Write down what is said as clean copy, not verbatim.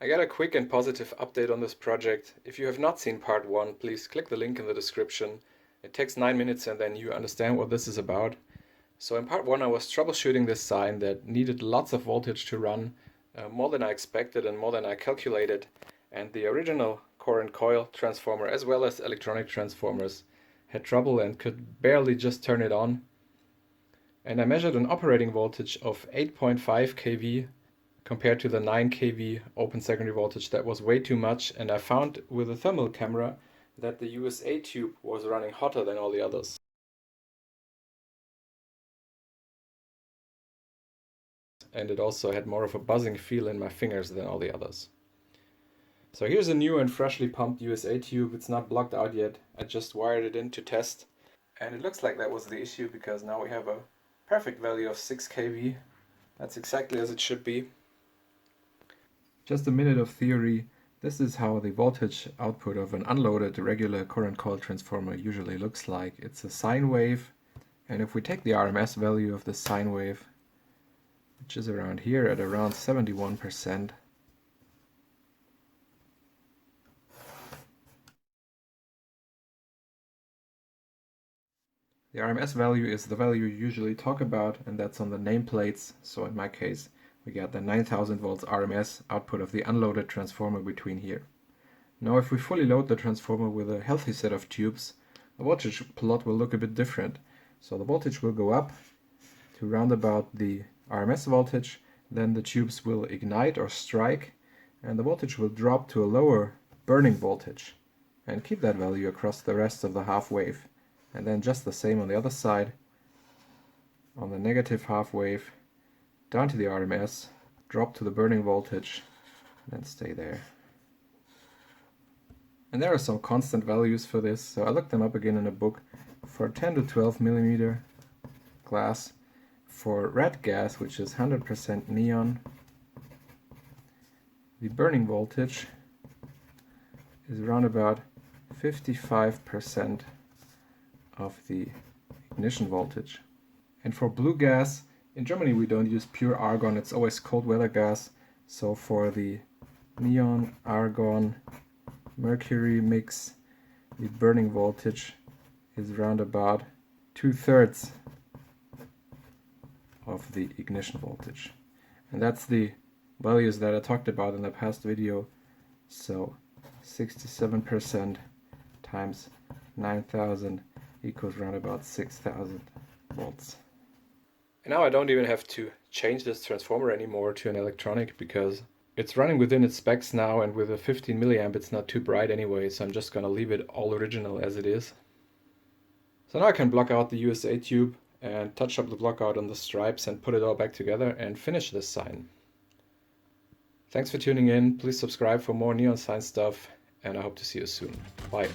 I got a quick and positive update on this project. If you have not seen part 1, please click the link in the description. It takes 9 minutes and then you understand what this is about. So in part 1 I was troubleshooting this sign that needed lots of voltage to run, more than I expected and more than I calculated. And the original core and coil transformer as well as electronic transformers had trouble and could barely just turn it on. And I measured an operating voltage of 8.5 kV compared to the 9 kV open secondary voltage. That was way too much, and I found with a thermal camera that the USA tube was running hotter than all the others. And it also had more of a buzzing feel in my fingers than all the others. So here's a new and freshly pumped USA tube. It's not blocked out yet. I just wired it in to test. And it looks like that was the issue because now we have a perfect value of 6 kV. That's exactly as it should be. Just a minute of theory. This is how the voltage output of an unloaded regular current coil transformer usually looks like. It's a sine wave, and if we take the RMS value of the sine wave, which is around here at around 71%, the RMS value is the value you usually talk about, and that's on the nameplates. So in my case, we got the 9000 volts RMS output of the unloaded transformer between here. Now if we fully load the transformer with a healthy set of tubes, the voltage plot will look a bit different. So the voltage will go up to round about the RMS voltage, then the tubes will ignite or strike, and the voltage will drop to a lower burning voltage and keep that value across the rest of the half wave. And then just the same on the other side, on the negative half wave, down to the RMS, drop to the burning voltage, and then stay there. And there are some constant values for this, so I looked them up again in a book. For 10 to 12 millimeter glass, for red gas, which is 100% neon, the burning voltage is around about 55% of the ignition voltage. And for blue gas, in Germany we don't use pure argon, it's always cold weather gas. So for the neon, argon, mercury mix, the burning voltage is around about 2/3 of the ignition voltage. And that's the values that I talked about in the past video. So 67% times 9000 equals around about 6000 volts. And now I don't even have to change this transformer anymore to an electronic because it's running within its specs now, and with a 15 milliamp it's not too bright anyway, so I'm just gonna leave it all original as it is. So now I can block out the USA tube and touch up the blockout on the stripes and put it all back together and finish this sign. Thanks for tuning in, please subscribe for more neon sign stuff, and I hope to see you soon. Bye.